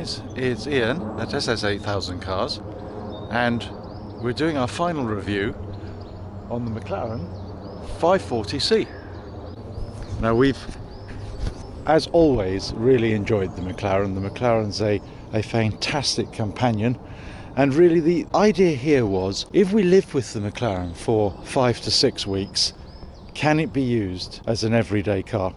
guys, it's Ian at SS8000 Cars, and we're doing our final review on the McLaren 540C. Now we've, as always, really enjoyed the McLaren. The McLaren's a fantastic companion, and really the idea here was, if we live with the McLaren for 5 to 6 weeks, can it be used as an everyday car?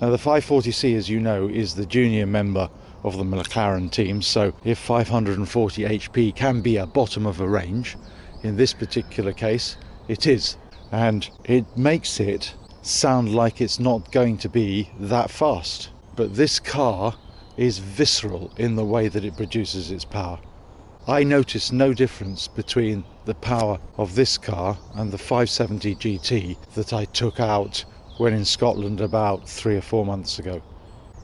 Now the 540C, as you know, is the junior member of the McLaren team, so if 540 HP can be a bottom of a range, in this particular case it is, and it makes it sound like it's not going to be that fast. But this car is visceral in the way that it produces its power. I noticed no difference between the power of this car and the 570 GT that I took out when in Scotland about 3 or 4 months ago.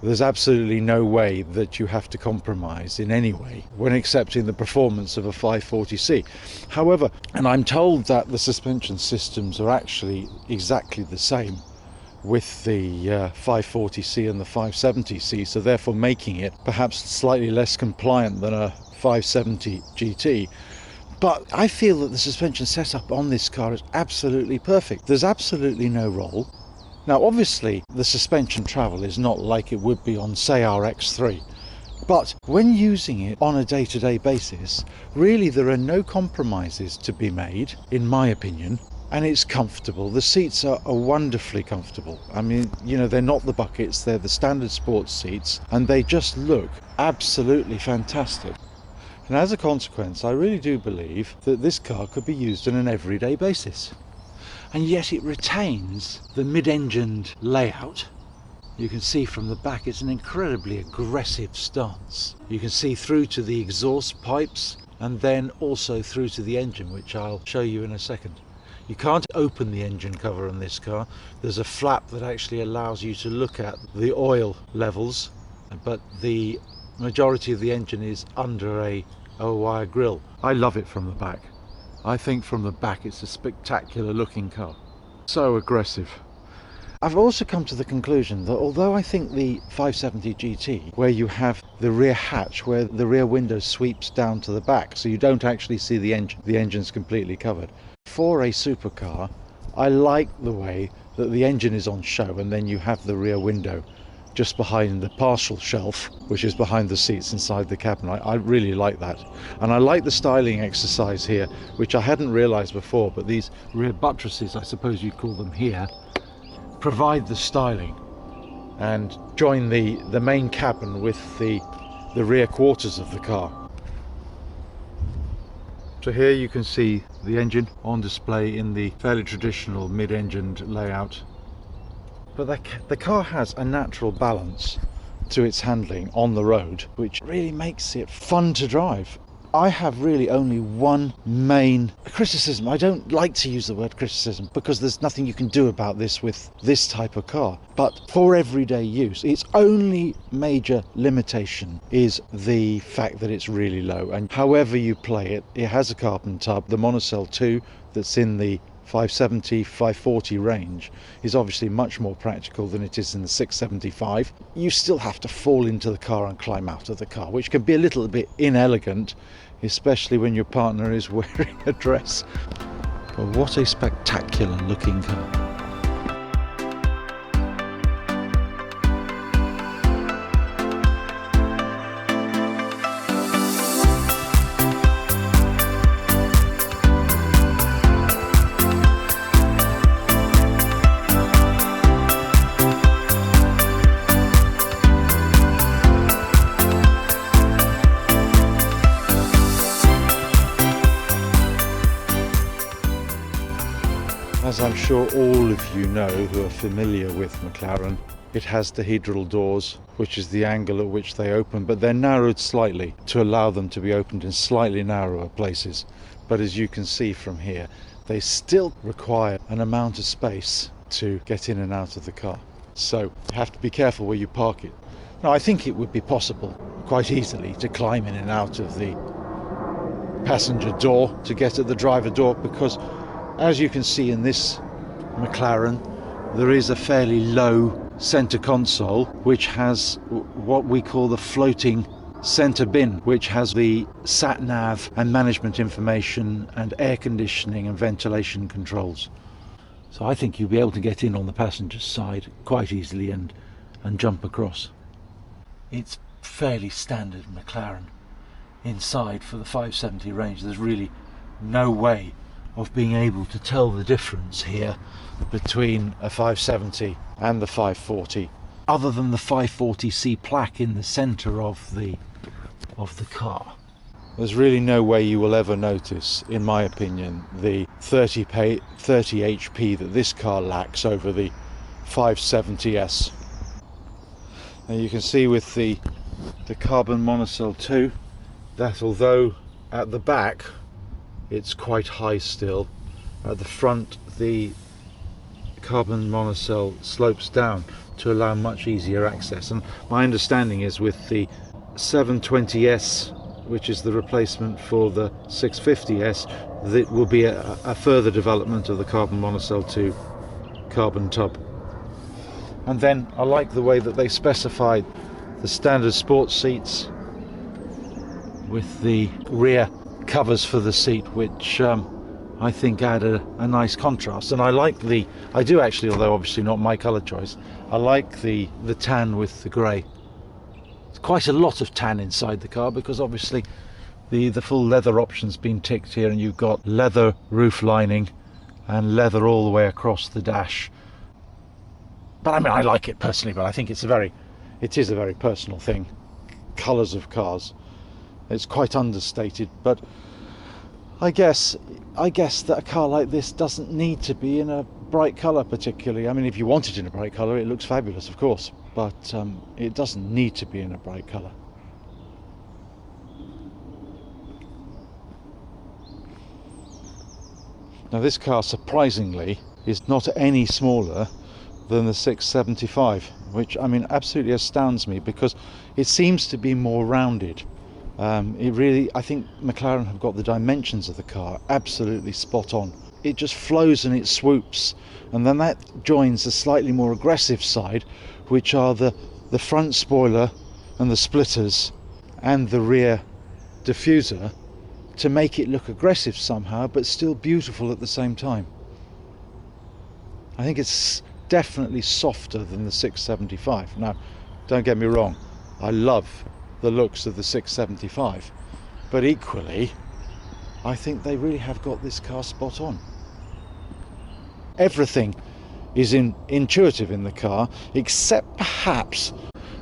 There's absolutely no way that you have to compromise in any way when accepting the performance of a 540C. However, and I'm told that the suspension systems are actually exactly the same with the 540C and the 570C, so therefore making it perhaps slightly less compliant than a 570 GT. But I feel that the suspension setup on this car is absolutely perfect. There's absolutely no roll. Now obviously the suspension travel is not like it would be on, say, our X3, but when using it on a day-to-day basis, really there are no compromises to be made, in my opinion, and it's comfortable. The seats are wonderfully comfortable. I mean, you know, they're not the buckets, they're the standard sports seats, and they just look absolutely fantastic. And as a consequence, I really do believe that this car could be used on an everyday basis. And yet it retains the mid-engined layout. You can see from the back it's an incredibly aggressive stance. You can see through to the exhaust pipes and then also through to the engine, which I'll show you in a second. You can't open the engine cover on this car. There's a flap that actually allows you to look at the oil levels, but the majority of the engine is under a wire grille. I love it from the back. I think from the back it's a spectacular looking car. So aggressive. I've also come to the conclusion that although I think the 570 GT, where you have the rear hatch where the rear window sweeps down to the back so you don't actually see the engine's completely covered, for a supercar I like the way that the engine is on show and then you have the rear window just behind the partial shelf, which is behind the seats inside the cabin. I really like that. And I like the styling exercise here, which I hadn't realized before, but these rear buttresses, I suppose you'd call them here, provide the styling and join the main cabin with the rear quarters of the car. So here you can see the engine on display in the fairly traditional mid-engined layout. But the car has a natural balance to its handling on the road, which really makes it fun to drive. I have really only one main criticism. I don't like to use the word criticism because there's nothing you can do about this with this type of car. But for everyday use, its only major limitation is the fact that it's really low. And however you play it, it has a carbon tub. The MonoCell 2 that's in the 570, 540 range is obviously much more practical than it is in the 675. You still have to fall into the car and climb out of the car, which can be a little bit inelegant, especially when your partner is wearing a dress. But what a spectacular looking car. As I'm sure all of you know who are familiar with McLaren, it has dihedral doors, which is the angle at which they open, but they're narrowed slightly to allow them to be opened in slightly narrower places. But as you can see from here, they still require an amount of space to get in and out of the car. So you have to be careful where you park it. Now I think it would be possible quite easily to climb in and out of the passenger door to get at the driver door, because as you can see in this McLaren, there is a fairly low center console which has what we call the floating centre bin, which has the sat nav and management information and air conditioning and ventilation controls. So I think you'll be able to get in on the passenger side quite easily and jump across. It's fairly standard McLaren inside for the 570 range. There's really no way of being able to tell the difference here between a 570 and the 540, other than the 540C plaque in the centre of the car. There's really no way you will ever notice, in my opinion, the 30 HP that this car lacks over the 570S. Now you can see with the carbon MonoCell 2 that although at the back it's quite high still, at the front the carbon MonoCell slopes down to allow much easier access. And my understanding is with the 720S, which is the replacement for the 650S, that will be a further development of the carbon MonoCell 2 carbon tub. And then I like the way that they specified the standard sports seats with the rear covers for the seat, which I think add a nice contrast. And I do actually, although obviously not my colour choice, I like the tan with the grey. It's quite a lot of tan inside the car because obviously the full leather option's been ticked here, and you've got leather roof lining and leather all the way across the dash. But I mean, I like it personally, but I think it is a very personal thing. Colours of cars, it's quite understated, but I guess that a car like this doesn't need to be in a bright colour particularly. I mean, if you want it in a bright colour, it looks fabulous, of course, but it doesn't need to be in a bright colour. Now this car, surprisingly, is not any smaller than the 675, which, I mean, absolutely astounds me because it seems to be more rounded. I think McLaren have got the dimensions of the car absolutely spot on. It just flows and it swoops, and then that joins the slightly more aggressive side, which are the front spoiler and the splitters and the rear diffuser, to make it look aggressive somehow but still beautiful at the same time. I think it's definitely softer than the 675. Now, don't get me wrong, I love the looks of the 675, but equally I think they really have got this car spot on. Everything is intuitive in the car, except perhaps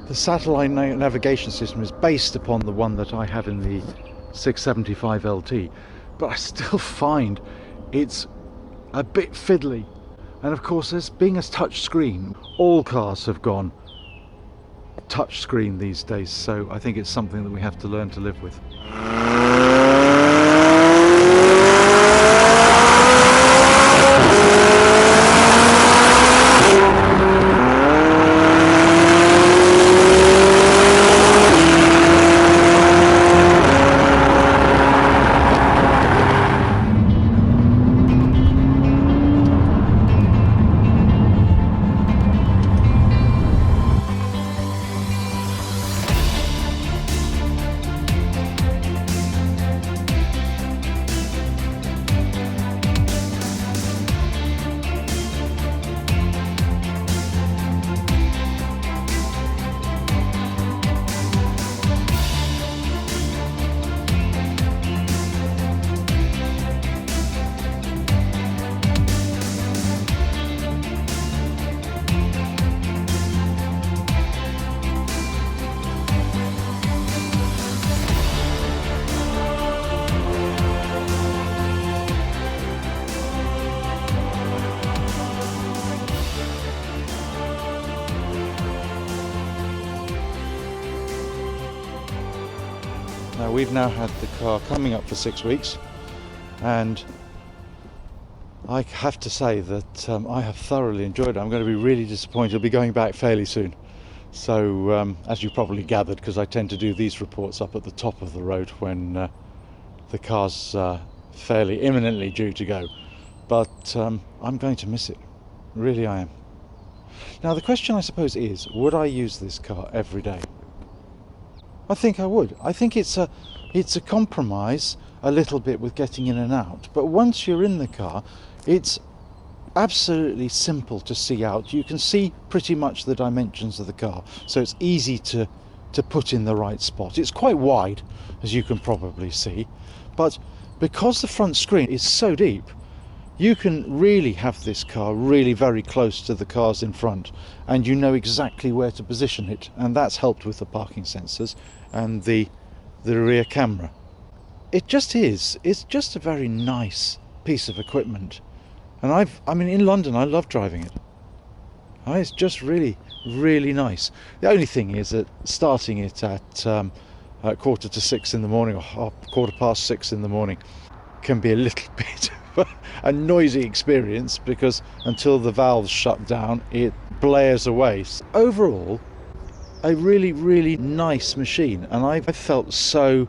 the satellite navigation system is based upon the one that I have in the 675 LT, but I still find it's a bit fiddly. And of course, as being a touch screen, all cars have gone touch screen these days, so I think it's something that we have to learn to live with. Now, we've now had the car coming up for 6 weeks, and I have to say that I have thoroughly enjoyed it. I'm going to be really disappointed. I'll be going back fairly soon. So, as you probably gathered, because I tend to do these reports up at the top of the road when the car's fairly imminently due to go. But I'm going to miss it. Really, I am. Now, the question, I suppose, is, would I use this car every day? I think I would. I think it's a compromise a little bit with getting in and out, but once you're in the car, it's absolutely simple to see out. You can see pretty much the dimensions of the car, so it's easy to put in the right spot. It's quite wide, as you can probably see, but because the front screen is so deep, you can really have this car really very close to the cars in front, and you know exactly where to position it, and that's helped with the parking sensors and the rear camera. It's just a very nice piece of equipment, and I mean in London I love driving it. It's just really nice. The only thing is that starting it at 5:45 in the morning, or 6:15 in the morning, can be a little bit of a noisy experience, because until the valves shut down it blares away. Overall, a really nice machine, and I felt so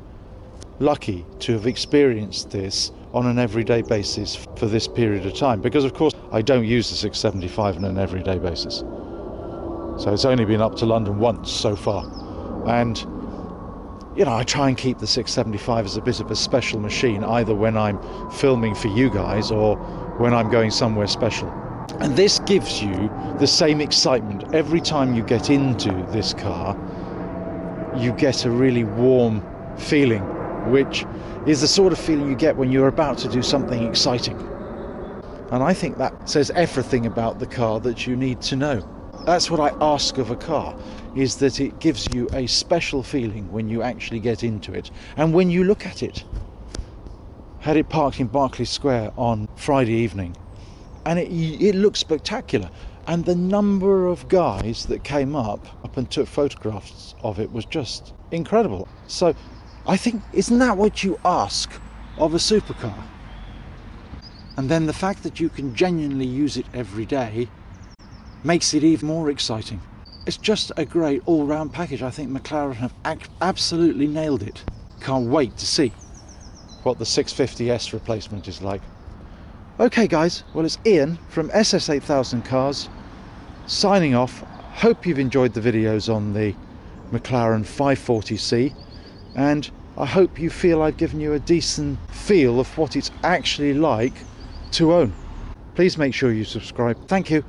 lucky to have experienced this on an everyday basis for this period of time, because of course I don't use the 675 on an everyday basis. So it's only been up to London once so far, and you know, I try and keep the 675 as a bit of a special machine, either when I'm filming for you guys or when I'm going somewhere special. And this gives you the same excitement every time you get into this car. You get a really warm feeling, which is the sort of feeling you get when you're about to do something exciting. And I think that says everything about the car that you need to know. That's what I ask of a car, is that it gives you a special feeling when you actually get into it. And when you look at it, had it parked in Berkeley Square on Friday evening, and it looked spectacular. And the number of guys that came up and took photographs of it was just incredible. So I think, isn't that what you ask of a supercar? And then the fact that you can genuinely use it every day makes it even more exciting. It's just a great all-round package. I think McLaren have absolutely nailed it. Can't wait to see what the 650S replacement is like. Okay guys, well, it's Ian from SS8000 Cars signing off. Hope you've enjoyed the videos on the McLaren 540C, and I hope you feel I've given you a decent feel of what it's actually like to own. Please make sure you subscribe. Thank you.